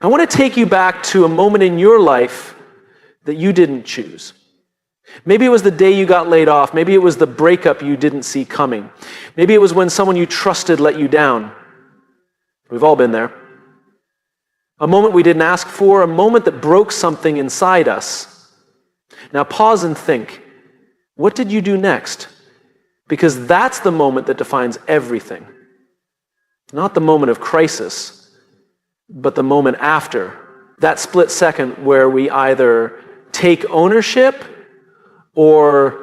I want to take you back to a moment in your life that you didn't choose. Maybe it was the day you got laid off. Maybe it was the breakup you didn't see coming. Maybe it was when someone you trusted let you down. We've all been there. A moment we didn't ask for, a moment that broke something inside us. Now pause and think, what did you do next? Because that's the moment that defines everything. Not the moment of crisis, but the moment after. That split second where we either take ownership or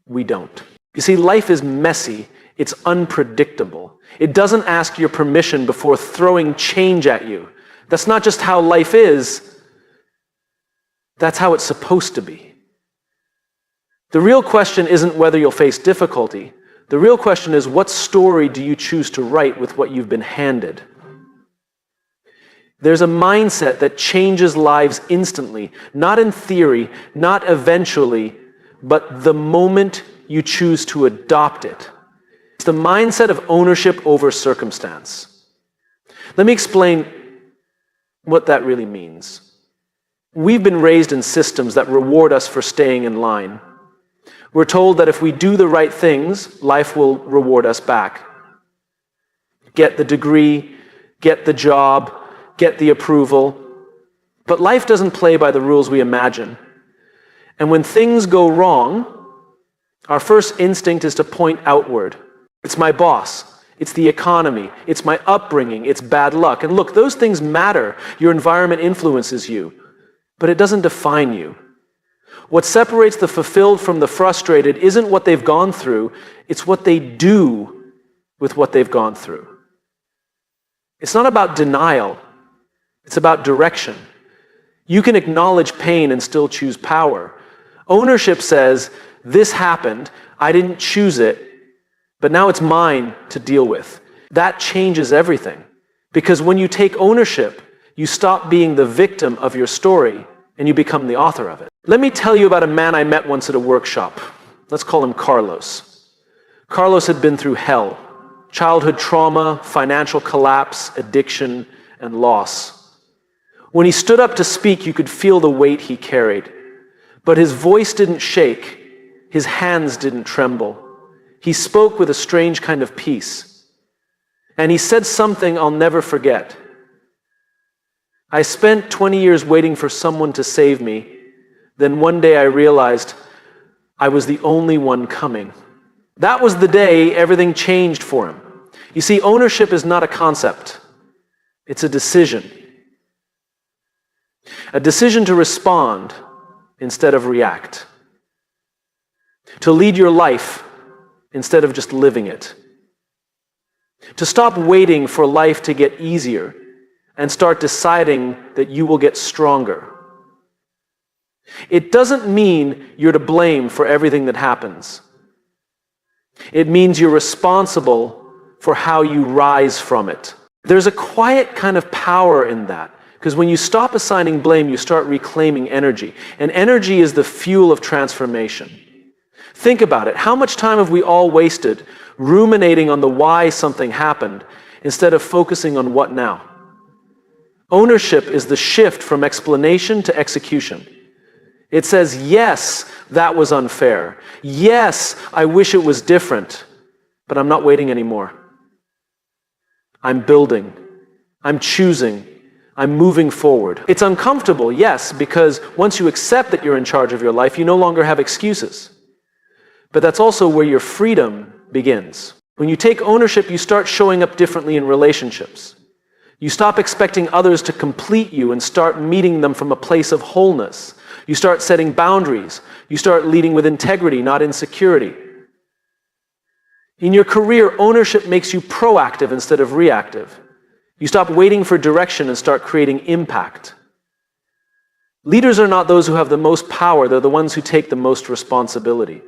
we don't. You see, life is messy. It's unpredictable. It doesn't ask your permission before throwing change at you. That's not just how life is. That's how it's supposed to be. The real question isn't whether you'll face difficulty. The real question is, what story do you choose to write with what you've been handed? There's a mindset that changes lives instantly, not in theory, not eventually, but the moment you choose to adopt it. It's the mindset of ownership over circumstance. Let me explain what that really means. We've been raised in systems that reward us for staying in line. We're told that if we do the right things, life will reward us back. Get the degree, get the job, get the approval. But life doesn't play by the rules we imagine. And when things go wrong, our first instinct is to point outward. It's my boss. It's the economy. It's my upbringing. It's bad luck. And look, those things matter. Your environment influences you. But it doesn't define you. What separates the fulfilled from the frustrated isn't what they've gone through. It's what they do with what they've gone through. It's not about denial. It's about direction. You can acknowledge pain and still choose power. Ownership says, this happened, I didn't choose it, but now it's mine to deal with. That changes everything. Because when you take ownership, you stop being the victim of your story and you become the author of it. Let me tell you about a man I met once at a workshop. Let's call him Carlos. Carlos had been through hell. Childhood trauma, financial collapse, addiction, and loss. When he stood up to speak, you could feel the weight he carried. But his voice didn't shake. His hands didn't tremble. He spoke with a strange kind of peace. And he said something I'll never forget. I spent 20 years waiting for someone to save me. Then one day I realized I was the only one coming. That was the day everything changed for him. You see, ownership is not a concept. It's a decision. A decision to respond instead of react. To lead your life instead of just living it. To stop waiting for life to get easier and start deciding that you will get stronger. It doesn't mean you're to blame for everything that happens. It means you're responsible for how you rise from it. There's a quiet kind of power in that, because when you stop assigning blame, you start reclaiming energy. And energy is the fuel of transformation. Think about it. How much time have we all wasted ruminating on the why something happened instead of focusing on what now? Ownership is the shift from explanation to execution. It says, yes, that was unfair. Yes, I wish it was different, but I'm not waiting anymore. I'm building. I'm choosing. I'm moving forward. It's uncomfortable, yes, because once you accept that you're in charge of your life, you no longer have excuses. But that's also where your freedom begins. When you take ownership, you start showing up differently in relationships. You stop expecting others to complete you and start meeting them from a place of wholeness. You start setting boundaries. You start leading with integrity, not insecurity. In your career, ownership makes you proactive instead of reactive. You stop waiting for direction and start creating impact. Leaders are not those who have the most power, they're the ones who take the most responsibility.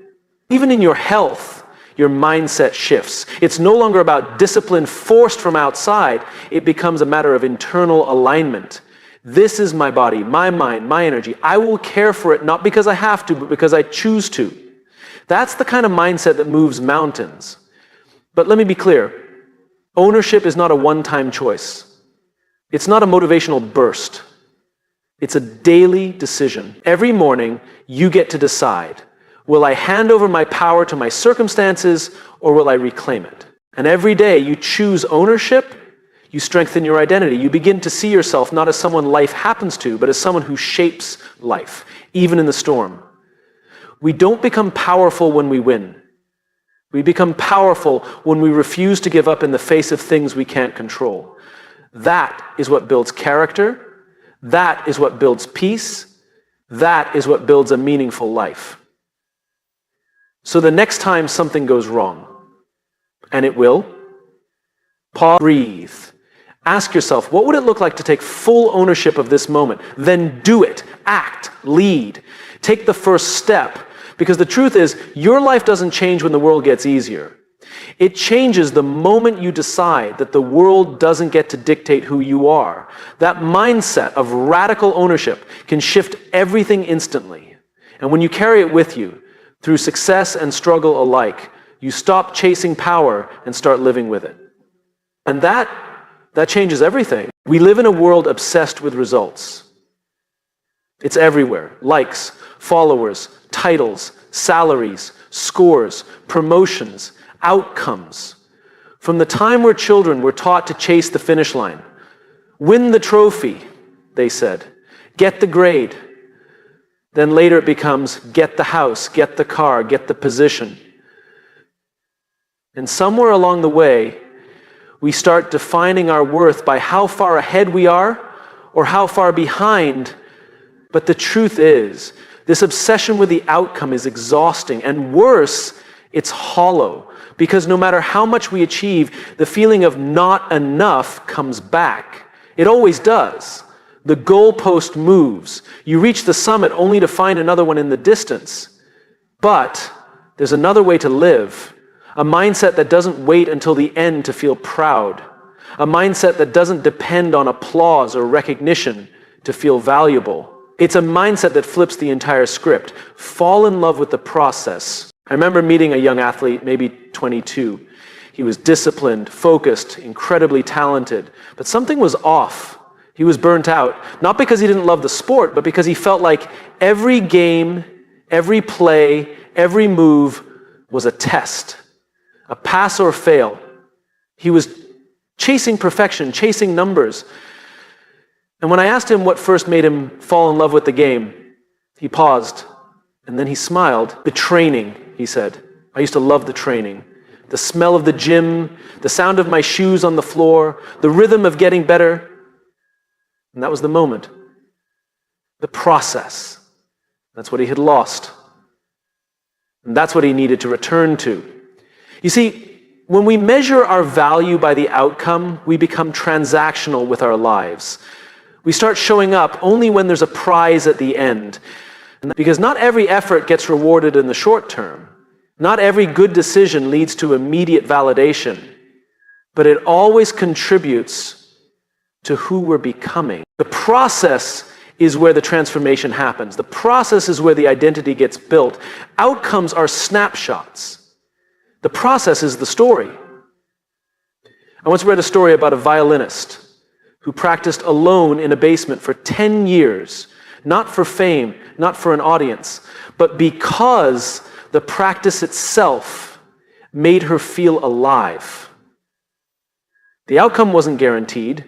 Even in your health, your mindset shifts. It's no longer about discipline forced from outside. It becomes a matter of internal alignment. This is my body, my mind, my energy. I will care for it not because I have to, but because I choose to. That's the kind of mindset that moves mountains. But let me be clear. Ownership is not a one-time choice. It's not a motivational burst. It's a daily decision. Every morning, you get to decide, will I hand over my power to my circumstances or will I reclaim it? And every day you choose ownership, you strengthen your identity. You begin to see yourself not as someone life happens to, but as someone who shapes life, even in the storm. We don't become powerful when we win. We become powerful when we refuse to give up in the face of things we can't control. That is what builds character. That is what builds peace. That is what builds a meaningful life. So the next time something goes wrong, and it will, pause, breathe. Ask yourself, what would it look like to take full ownership of this moment? Then do it. Act. Lead. Take the first step. Because the truth is, your life doesn't change when the world gets easier. It changes the moment you decide that the world doesn't get to dictate who you are. That mindset of radical ownership can shift everything instantly. And when you carry it with you, through success and struggle alike, you stop chasing power and start living with it. And that changes everything. We live in a world obsessed with results. It's everywhere. Likes, followers, titles, salaries, scores, promotions, outcomes. From the time we're children, we're taught to chase the finish line. Win the trophy, they said. Get the grade. Then later it becomes get the house, get the car, get the position. And somewhere along the way, we start defining our worth by how far ahead we are or how far behind. But the truth is, this obsession with the outcome is exhausting, and worse, it's hollow. Because no matter how much we achieve, the feeling of not enough comes back. It always does. The goalpost moves. You reach the summit only to find another one in the distance. But there's another way to live. A mindset that doesn't wait until the end to feel proud. A mindset that doesn't depend on applause or recognition to feel valuable. It's a mindset that flips the entire script. Fall in love with the process. I remember meeting a young athlete, maybe 22. He was disciplined, focused, incredibly talented, but something was off. He was burnt out, not because he didn't love the sport, but because he felt like every game, every play, every move was a test, a pass or fail. He was chasing perfection, chasing numbers. And when I asked him what first made him fall in love with the game, he paused, and then he smiled. The training, he said. I used to love the training. The smell of the gym, the sound of my shoes on the floor, the rhythm of getting better. And that was the moment. The process. That's what he had lost. And that's what he needed to return to. You see, when we measure our value by the outcome, we become transactional with our lives. We start showing up only when there's a prize at the end. Because not every effort gets rewarded in the short term. Not every good decision leads to immediate validation. But it always contributes to who we're becoming. The process is where the transformation happens. The process is where the identity gets built. Outcomes are snapshots. The process is the story. I once read a story about a violinist who practiced alone in a basement for 10 years, not for fame, not for an audience, but because the practice itself made her feel alive. The outcome wasn't guaranteed,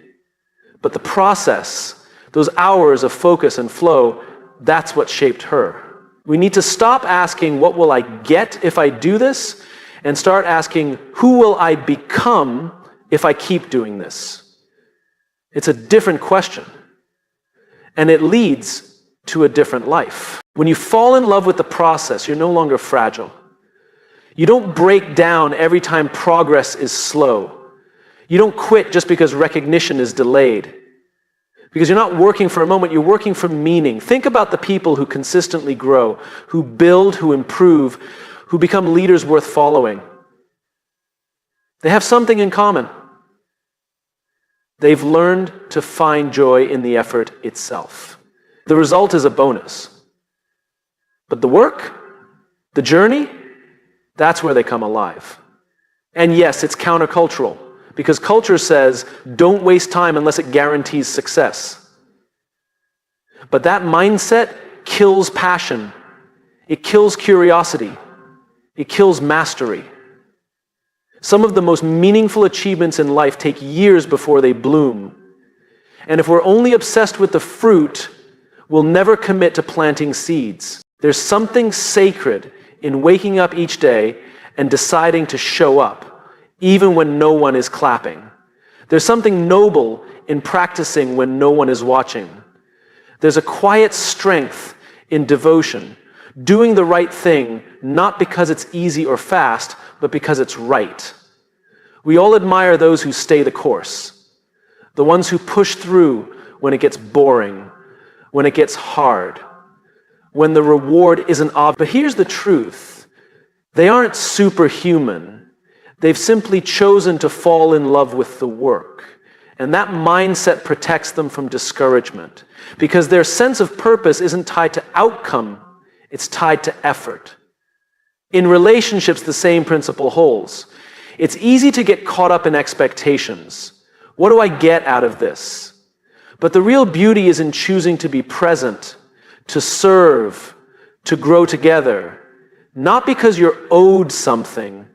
but the process, those hours of focus and flow, that's what shaped her. We need to stop asking, what will I get if I do this? And start asking, who will I become if I keep doing this? It's a different question. And it leads to a different life. When you fall in love with the process, you're no longer fragile. You don't break down every time progress is slow. You don't quit just because recognition is delayed. Because you're not working for a moment, you're working for meaning. Think about the people who consistently grow, who build, who improve, who become leaders worth following. They have something in common. They've learned to find joy in the effort itself. The result is a bonus. But the work, the journey, that's where they come alive. And yes, it's countercultural. because culture says, don't waste time unless it guarantees success. But that mindset kills passion. It kills curiosity. It kills mastery. Some of the most meaningful achievements in life take years before they bloom. And if we're only obsessed with the fruit, we'll never commit to planting seeds. There's something sacred in waking up each day and deciding to show up, even when no one is clapping. There's something noble in practicing when no one is watching. There's a quiet strength in devotion, doing the right thing, not because it's easy or fast, but because it's right. We all admire those who stay the course, the ones who push through when it gets boring, when it gets hard, when the reward isn't obvious. But here's the truth. They aren't superhuman. They've simply chosen to fall in love with the work. And that mindset protects them from discouragement, because their sense of purpose isn't tied to outcome, it's tied to effort. In relationships, the same principle holds. It's easy to get caught up in expectations. What do I get out of this? But the real beauty is in choosing to be present, to serve, to grow together, not because you're owed something,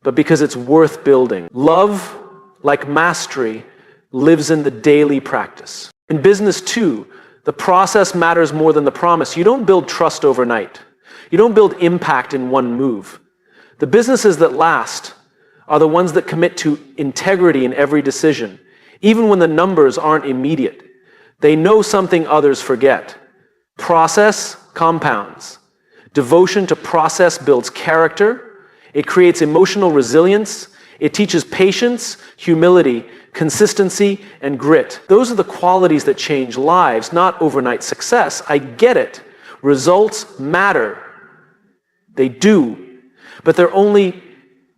but because it's worth building. Love, like mastery, lives in the daily practice. In business too, the process matters more than the promise. You don't build trust overnight. You don't build impact in one move. The businesses that last are the ones that commit to integrity in every decision, even when the numbers aren't immediate. They know something others forget. Process compounds. Devotion to process builds character. It creates emotional resilience. It teaches patience, humility, consistency, and grit. Those are the qualities that change lives, not overnight success. I get it. Results matter. They do. But they're only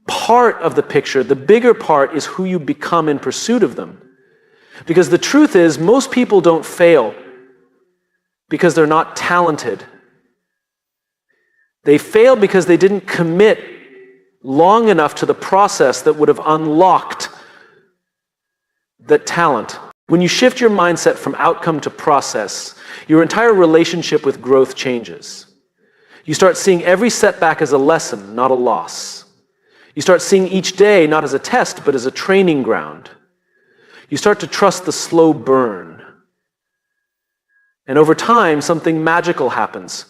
part of the picture. The bigger part is who you become in pursuit of them. Because the truth is, most people don't fail because they're not talented. They fail because they didn't commit long enough to the process that would have unlocked that talent. When you shift your mindset from outcome to process, your entire relationship with growth changes. You start seeing every setback as a lesson, not a loss. You start seeing each day not as a test, but as a training ground. You start to trust the slow burn. And over time, something magical happens.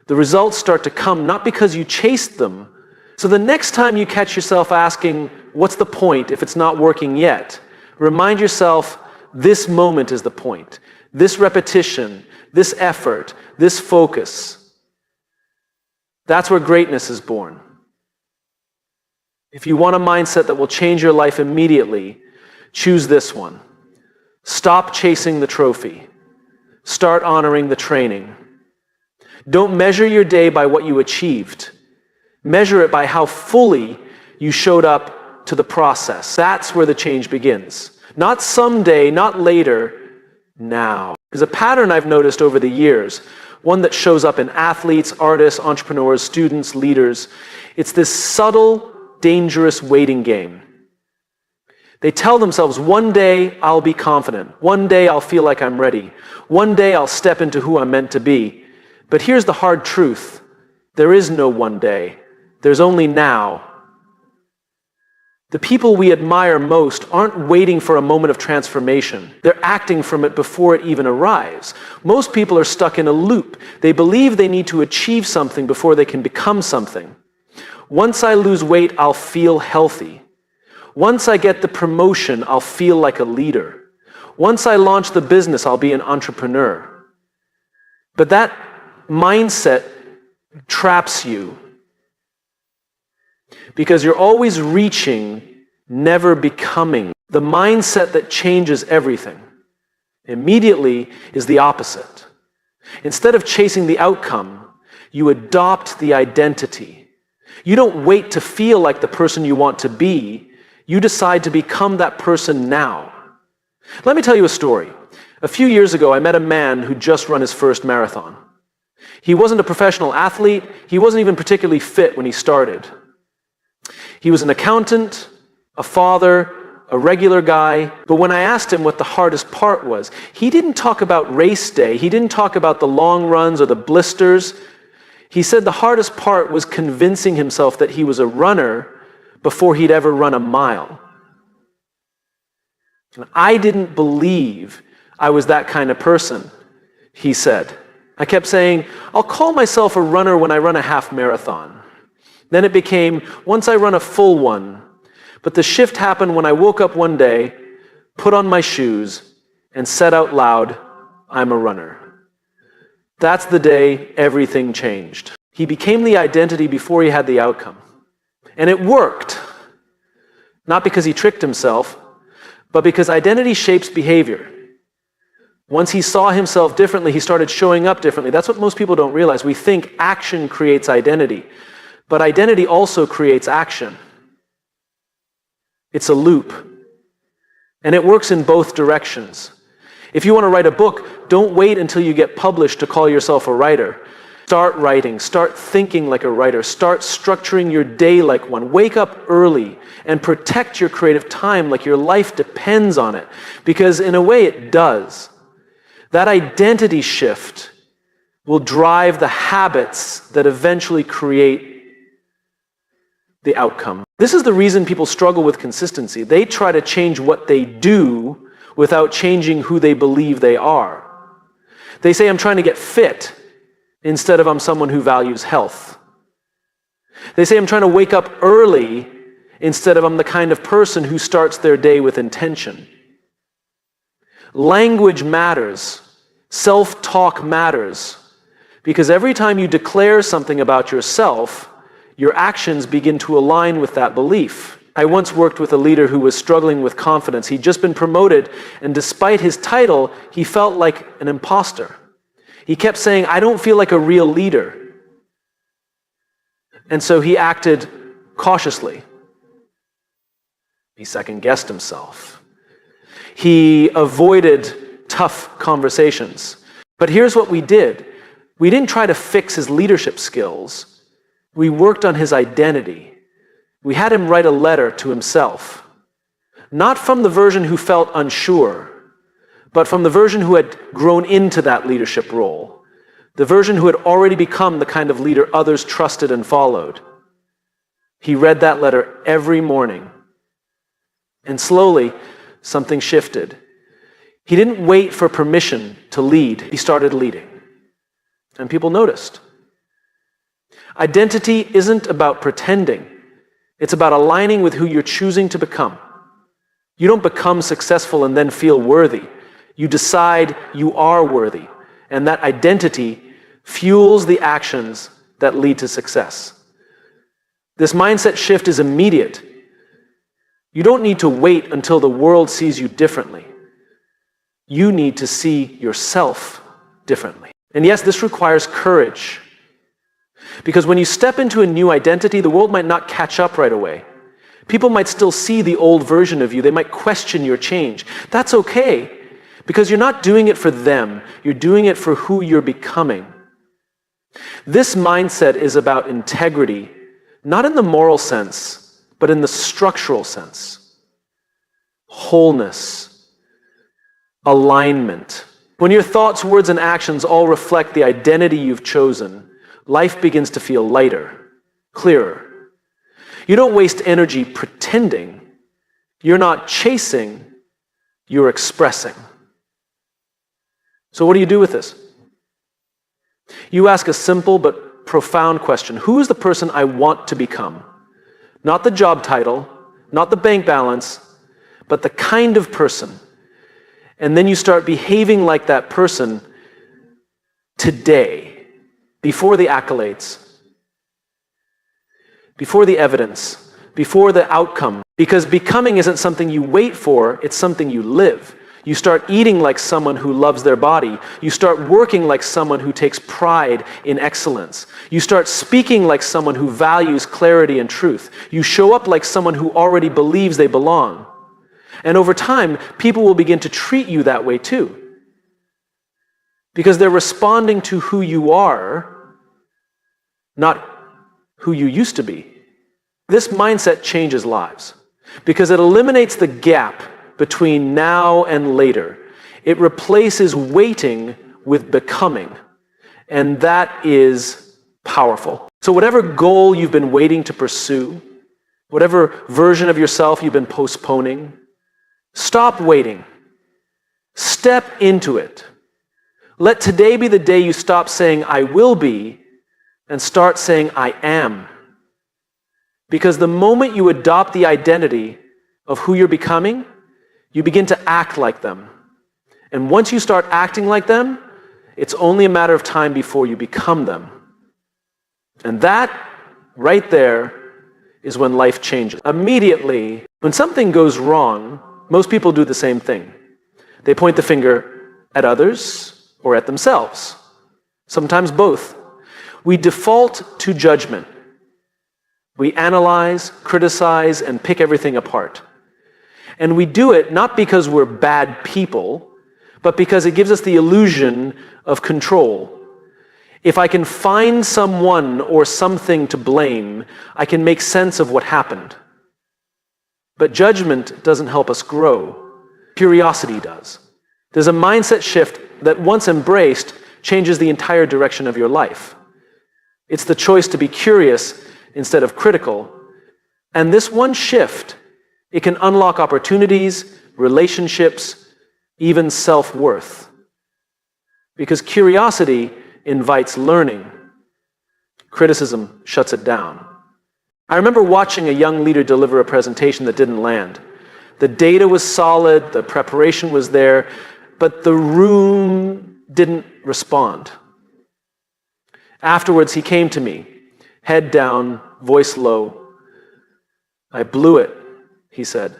The results start to come not because you chased them. So the next time you catch yourself asking, what's the point if it's not working yet? Remind yourself, this moment is the point. This repetition, this effort, this focus. That's where greatness is born. If you want a mindset that will change your life immediately, choose this one. Stop chasing the trophy. Start honoring the training. Don't measure your day by what you achieved. Measure it by how fully you showed up to the process. That's where the change begins. Not someday, not later, now. There's a pattern I've noticed over the years, one that shows up in athletes, artists, entrepreneurs, students, leaders. It's this subtle, dangerous waiting game. They tell themselves, one day I'll be confident. One day I'll feel like I'm ready. One day I'll step into who I'm meant to be. But here's the hard truth. There is no one day. There's only now. The people we admire most aren't waiting for a moment of transformation. They're acting from it before it even arrives. Most people are stuck in a loop. They believe they need to achieve something before they can become something. Once I lose weight, I'll feel healthy. Once I get the promotion, I'll feel like a leader. Once I launch the business, I'll be an entrepreneur. But that mindset traps you because you're always reaching, never becoming. The mindset that changes everything immediately is the opposite. Instead of chasing the outcome, you adopt the identity. You don't wait to feel like the person you want to be. You decide to become that person now. Let me tell you a story. A few years ago, I met a man who'd just run his first marathon. He wasn't a professional athlete. He wasn't even particularly fit when he started. He was an accountant, a father, a regular guy. But when I asked him what the hardest part was, he didn't talk about race day. He didn't talk about the long runs or the blisters. He said the hardest part was convincing himself that he was a runner before he'd ever run a mile. And I didn't believe I was that kind of person, he said. I kept saying, I'll call myself a runner when I run a half marathon. Then it became, once I run a full one. But the shift happened when I woke up one day, put on my shoes, and said out loud, I'm a runner. That's the day everything changed. He became the identity before he had the outcome. And it worked. Not because he tricked himself, but because identity shapes behavior. Once he saw himself differently, he started showing up differently. That's what most people don't realize. We think action creates identity, but identity also creates action. It's a loop, and it works in both directions. If you want to write a book, don't wait until you get published to call yourself a writer. Start writing, start thinking like a writer, start structuring your day like one. Wake up early and protect your creative time like your life depends on it, because in a way it does. That identity shift will drive the habits that eventually create the outcome. This is the reason people struggle with consistency. They try to change what they do without changing who they believe they are. They say, I'm trying to get fit, instead of I'm someone who values health. They say, I'm trying to wake up early, instead of I'm the kind of person who starts their day with intention. Language matters. Self-talk matters. Because every time you declare something about yourself, your actions begin to align with that belief. I once worked with a leader who was struggling with confidence. He'd just been promoted, and despite his title, he felt like an imposter. He kept saying, I don't feel like a real leader. And so he acted cautiously. He second-guessed himself. He avoided tough conversations. But here's what we did. We didn't try to fix his leadership skills. We worked on his identity. We had him write a letter to himself. Not from the version who felt unsure, but from the version who had grown into that leadership role. The version who had already become the kind of leader others trusted and followed. He read that letter every morning. And slowly, something shifted. He didn't wait for permission to lead. He started leading. And people noticed. Identity isn't about pretending. It's about aligning with who you're choosing to become. You don't become successful and then feel worthy. You decide you are worthy. And that identity fuels the actions that lead to success. This mindset shift is immediate. You don't need to wait until the world sees you differently. You need to see yourself differently. And yes, this requires courage. Because when you step into a new identity, the world might not catch up right away. People might still see the old version of you. They might question your change. That's okay, because you're not doing it for them. You're doing it for who you're becoming. This mindset is about integrity, not in the moral sense, but in the structural sense. Wholeness, alignment. When your thoughts, words, and actions all reflect the identity you've chosen, life begins to feel lighter, clearer. You don't waste energy pretending. You're not chasing, you're expressing. So what do you do with this? You ask a simple but profound question. Who is the person I want to become? Not the job title, not the bank balance, but the kind of person. And then you start behaving like that person today, before the accolades, before the evidence, before the outcome. Because becoming isn't something you wait for, it's something you live. You start eating like someone who loves their body. You start working like someone who takes pride in excellence. You start speaking like someone who values clarity and truth. You show up like someone who already believes they belong. And over time, people will begin to treat you that way too. Because they're responding to who you are, not who you used to be. This mindset changes lives. because it eliminates the gap between now and later. It replaces waiting with becoming, and that is powerful. So whatever goal you've been waiting to pursue, whatever version of yourself you've been postponing, stop waiting. Step into it. Let today be the day you stop saying, I will be, and start saying, I am. Because the moment you adopt the identity of who you're becoming, you begin to act like them. And once you start acting like them, it's only a matter of time before you become them. And that, right there, is when life changes. Immediately, when something goes wrong, most people do the same thing. They point the finger at others or at themselves. Sometimes both. We default to judgment. We analyze, criticize, and pick everything apart. And we do it not because we're bad people, but because it gives us the illusion of control. If I can find someone or something to blame, I can make sense of what happened. But judgment doesn't help us grow. Curiosity does. There's a mindset shift that, once embraced, changes the entire direction of your life. It's the choice to be curious instead of critical. And this one shift, it can unlock opportunities, relationships, even self-worth. Because curiosity invites learning. Criticism shuts it down. I remember watching a young leader deliver a presentation that didn't land. The data was solid, the preparation was there, but the room didn't respond. Afterwards, he came to me, head down, voice low. I blew it, he said.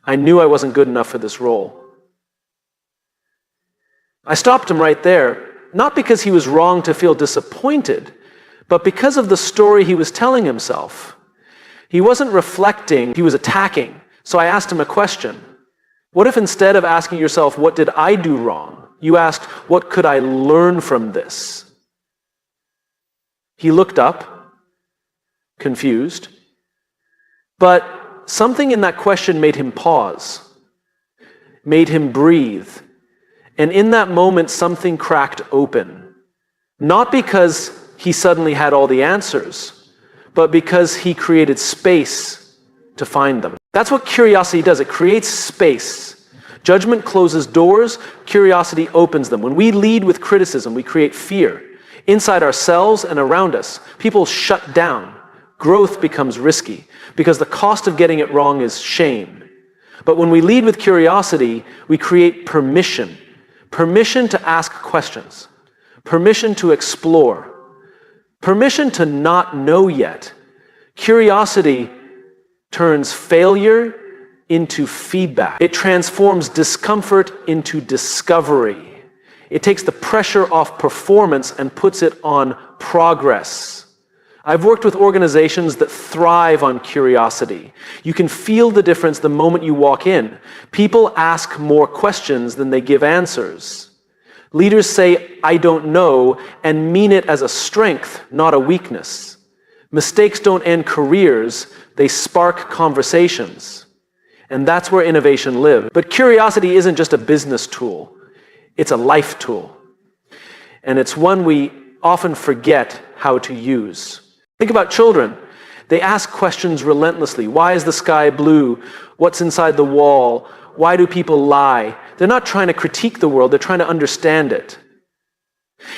I knew I wasn't good enough for this role. I stopped him right there, not because he was wrong to feel disappointed, but because of the story he was telling himself. He wasn't reflecting, he was attacking. So I asked him a question. What if instead of asking yourself, what did I do wrong, you asked, what could I learn from this? He looked up, confused, but something in that question made him pause, made him breathe. And in that moment, something cracked open. Not because he suddenly had all the answers, but because he created space to find them. That's what curiosity does. It creates space. Judgment closes doors, curiosity opens them. When we lead with criticism, we create fear. Inside ourselves and around us, people shut down. Growth becomes risky because the cost of getting it wrong is shame. But when we lead with curiosity, we create permission. Permission to ask questions. Permission to explore. Permission to not know yet. Curiosity turns failure into feedback. It transforms discomfort into discovery. It takes the pressure off performance and puts it on progress. I've worked with organizations that thrive on curiosity. You can feel the difference the moment you walk in. People ask more questions than they give answers. Leaders say, I don't know, and mean it as a strength, not a weakness. Mistakes don't end careers, they spark conversations. And that's where innovation lives. But curiosity isn't just a business tool, it's a life tool. And it's one we often forget how to use. Think about children. They ask questions relentlessly. Why is the sky blue? What's inside the wall? Why do people lie? They're not trying to critique the world, they're trying to understand it.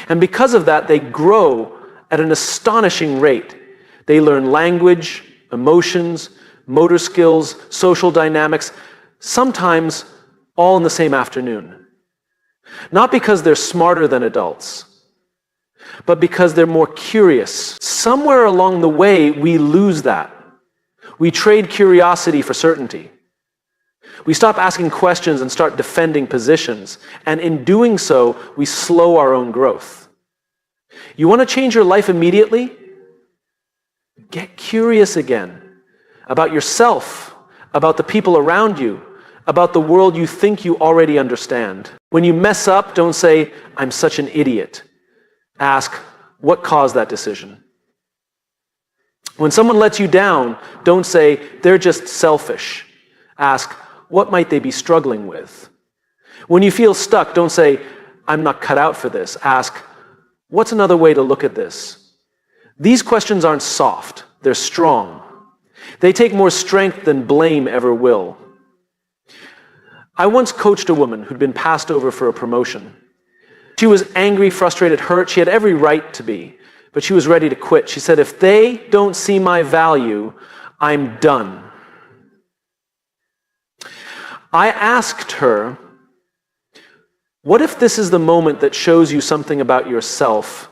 And because of that, they grow at an astonishing rate. They learn language, emotions, motor skills, social dynamics, sometimes all in the same afternoon. Not because they're smarter than adults, but because they're more curious. Somewhere along the way, we lose that. We trade curiosity for certainty. We stop asking questions and start defending positions. And in doing so, we slow our own growth. You want to change your life immediately? Get curious again about yourself, about the people around you, about the world you think you already understand. When you mess up, don't say, I'm such an idiot. Ask, what caused that decision? When someone lets you down, don't say, they're just selfish. Ask, what might they be struggling with? When you feel stuck, don't say, I'm not cut out for this. Ask, what's another way to look at this? These questions aren't soft, they're strong. They take more strength than blame ever will. I once coached a woman who'd been passed over for a promotion. She was angry, frustrated, hurt. She had every right to be, but she was ready to quit. She said, if they don't see my value, I'm done. I asked her, what if this is the moment that shows you something about yourself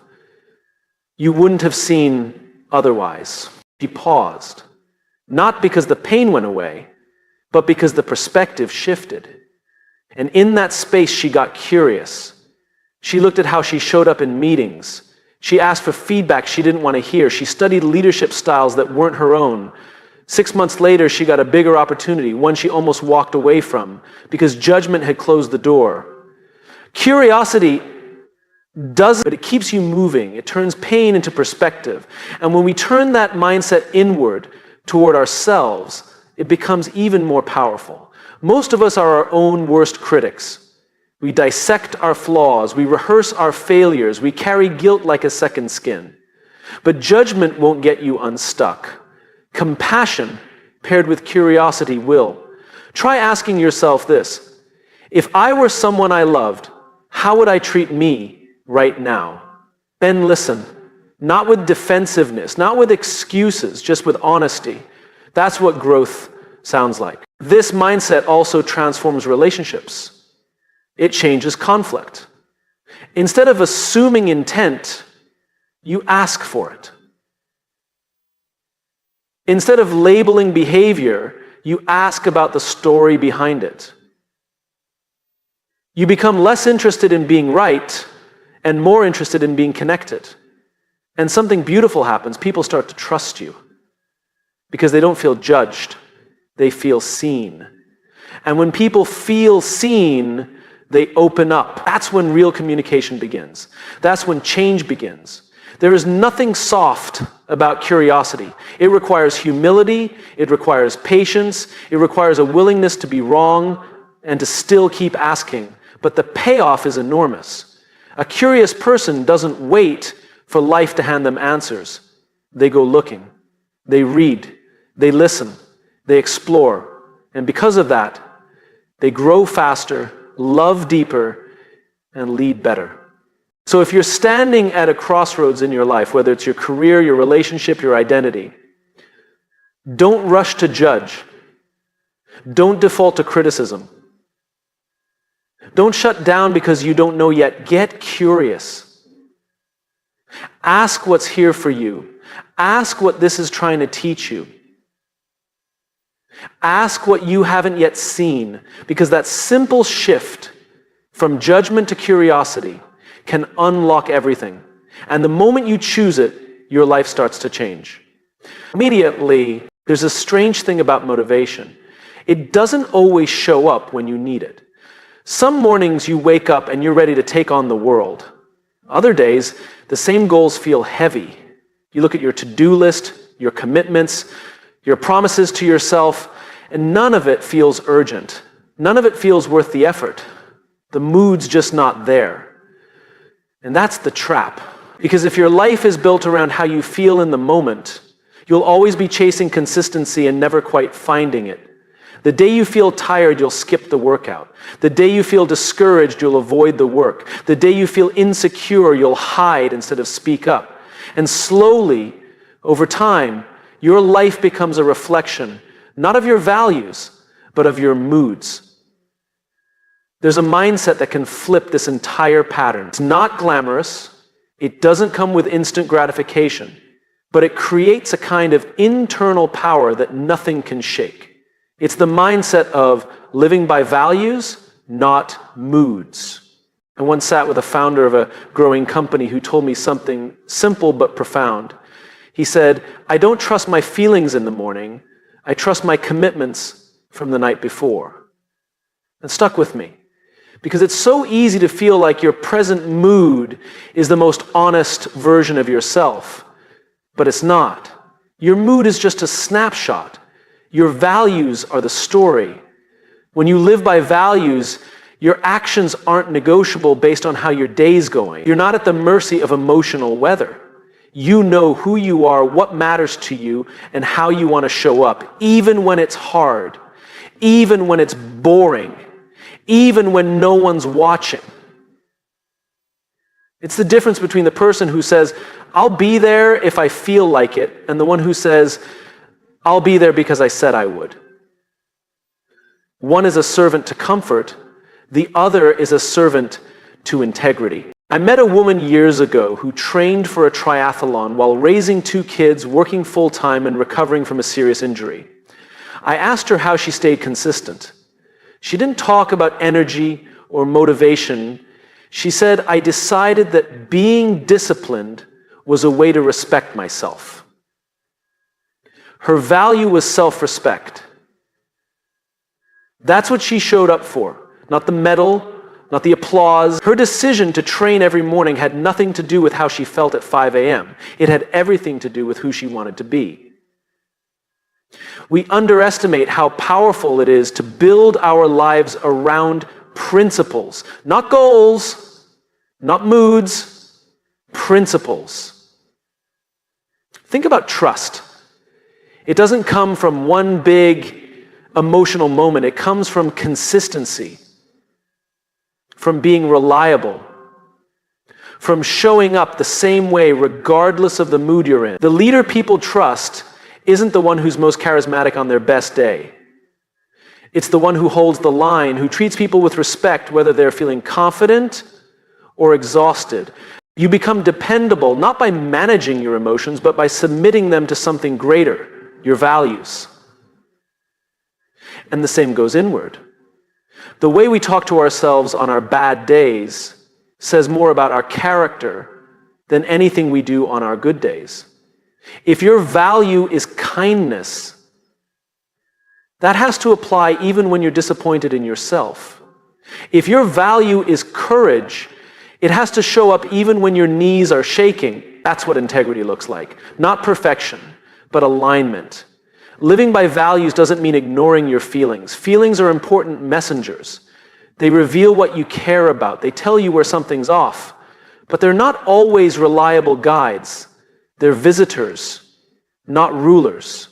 you wouldn't have seen otherwise? She paused, not because the pain went away, but because the perspective shifted. And in that space, she got curious. She looked at how she showed up in meetings. She asked for feedback she didn't want to hear. She studied leadership styles that weren't her own. 6 months later, she got a bigger opportunity, one she almost walked away from, because judgment had closed the door. Curiosity does, but it keeps you moving. It turns pain into perspective. And when we turn that mindset inward toward ourselves, it becomes even more powerful. Most of us are our own worst critics. We dissect our flaws. We rehearse our failures. We carry guilt like a second skin. But judgment won't get you unstuck. Compassion paired with curiosity will. Try asking yourself this: if I were someone I loved, how would I treat me right now? Then listen, not with defensiveness, not with excuses, just with honesty. That's what growth sounds like. This mindset also transforms relationships. It changes conflict. Instead of assuming intent, you ask for it. Instead of labeling behavior, you ask about the story behind it. You become less interested in being right and more interested in being connected. And something beautiful happens. People start to trust you because they don't feel judged. They feel seen. And when people feel seen, they open up. That's when real communication begins. That's when change begins. There is nothing soft about curiosity. It requires humility. It requires patience. It requires a willingness to be wrong and to still keep asking. But the payoff is enormous. A curious person doesn't wait for life to hand them answers. They go looking. They read. They listen. They explore. And because of that, they grow faster, love deeper, and lead better. So if you're standing at a crossroads in your life, whether it's your career, your relationship, your identity, don't rush to judge. Don't default to criticism. Don't shut down because you don't know yet. Get curious. Ask what's here for you. Ask what this is trying to teach you. Ask what you haven't yet seen, because that simple shift from judgment to curiosity can unlock everything. And the moment you choose it, your life starts to change. Immediately, there's a strange thing about motivation. It doesn't always show up when you need it. Some mornings you wake up and you're ready to take on the world. Other days, the same goals feel heavy. You look at your to-do list, your commitments, your promises to yourself, and none of it feels urgent. None of it feels worth the effort. The mood's just not there. And that's the trap. Because if your life is built around how you feel in the moment, you'll always be chasing consistency and never quite finding it. The day you feel tired, you'll skip the workout. The day you feel discouraged, you'll avoid the work. The day you feel insecure, you'll hide instead of speak up. And slowly, over time, your life becomes a reflection, not of your values, but of your moods. There's a mindset that can flip this entire pattern. It's not glamorous. It doesn't come with instant gratification, but it creates a kind of internal power that nothing can shake. It's the mindset of living by values, not moods. I once sat with a founder of a growing company who told me something simple but profound. He said, I don't trust my feelings in the morning. I trust my commitments from the night before. It stuck with me. Because it's so easy to feel like your present mood is the most honest version of yourself. But it's not. Your mood is just a snapshot. Your values are the story. When you live by values, your actions aren't negotiable based on how your day's going. You're not at the mercy of emotional weather. You know who you are, what matters to you, and how you want to show up, even when it's hard, even when it's boring, even when no one's watching. It's the difference between the person who says, I'll be there if I feel like it, and the one who says, I'll be there because I said I would. One is a servant to comfort, the other is a servant to integrity. I met a woman years ago who trained for a triathlon while raising 2 kids, working full-time, and recovering from a serious injury. I asked her how she stayed consistent. She didn't talk about energy or motivation. She said, I decided that being disciplined was a way to respect myself. Her value was self-respect. That's what she showed up for. Not the medal, not the applause. Her decision to train every morning had nothing to do with how she felt at 5 a.m. It had everything to do with who she wanted to be. We underestimate how powerful it is to build our lives around principles, not goals, not moods, principles. Think about trust. It doesn't come from one big emotional moment. It comes from consistency, from being reliable, from showing up the same way regardless of the mood you're in. The leader people trust isn't the one who's most charismatic on their best day. It's the one who holds the line, who treats people with respect whether they're feeling confident or exhausted. You become dependable not by managing your emotions, but by submitting them to something greater, your values. And the same goes inward. The way we talk to ourselves on our bad days says more about our character than anything we do on our good days. If your value is kindness, that has to apply even when you're disappointed in yourself. If your value is courage, it has to show up even when your knees are shaking. That's what integrity looks like. Not perfection, but alignment. Living by values doesn't mean ignoring your feelings. Feelings are important messengers. They reveal what you care about. They tell you where something's off. But they're not always reliable guides. They're visitors, not rulers.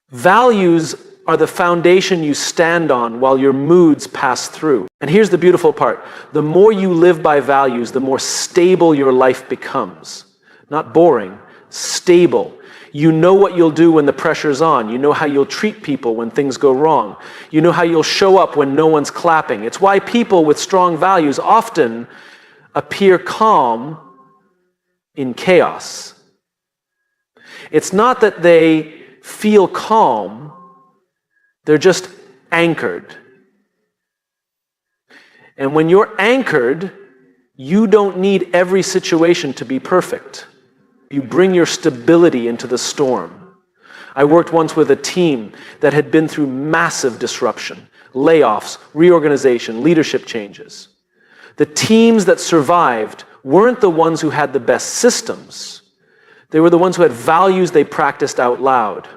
Values are the foundation you stand on while your moods pass through. And here's the beautiful part. The more you live by values, the more stable your life becomes. Not boring, stable. You know what you'll do when the pressure's on. You know how you'll treat people when things go wrong. You know how you'll show up when no one's clapping. It's why people with strong values often appear calm in chaos. It's not that they feel calm, they're just anchored. And when you're anchored, you don't need every situation to be perfect. You bring your stability into the storm. I worked once with a team that had been through massive disruption, layoffs, reorganization, leadership changes. The teams that survived weren't the ones who had the best systems. They were the ones who had values they practiced out loud.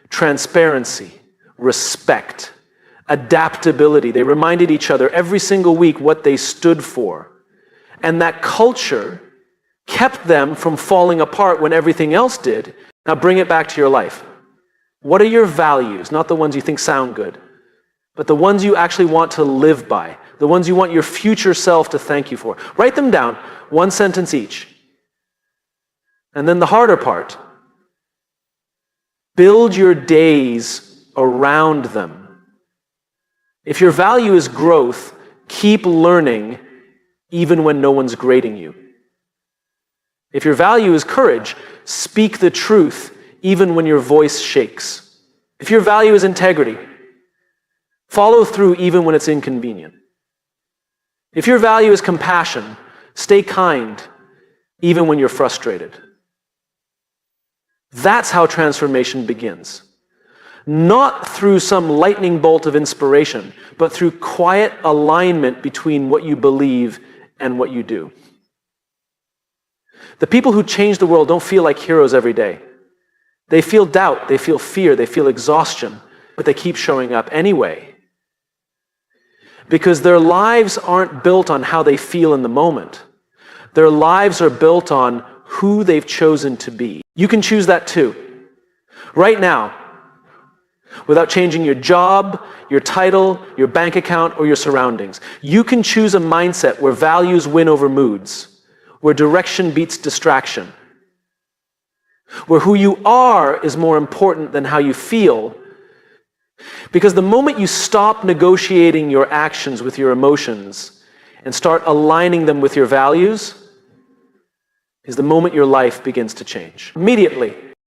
Transparency, respect, adaptability. They reminded each other every single week what they stood for. And that culture kept them from falling apart when everything else did. Now bring it back to your life. What are your values? Not the ones you think sound good, but the ones you actually want to live by, the ones you want your future self to thank you for. Write them down, 1 sentence each. And then the harder part, build your days around them. If your value is growth, keep learning even when no one's grading you. If your value is courage, speak the truth even when your voice shakes. If your value is integrity, follow through even when it's inconvenient. If your value is compassion, stay kind even when you're frustrated. That's how transformation begins. Not through some lightning bolt of inspiration, but through quiet alignment between what you believe and what you do. The people who change the world don't feel like heroes every day. They feel doubt, they feel fear, they feel exhaustion, but they keep showing up anyway. Because their lives aren't built on how they feel in the moment. Their lives are built on who they've chosen to be. You can choose that too. Right now, without changing your job, your title, your bank account, or your surroundings. You can choose a mindset where values win over moods, where direction beats distraction, where who you are is more important than how you feel. Because the moment you stop negotiating your actions with your emotions and start aligning them with your values, is the moment your life begins to change. Immediately.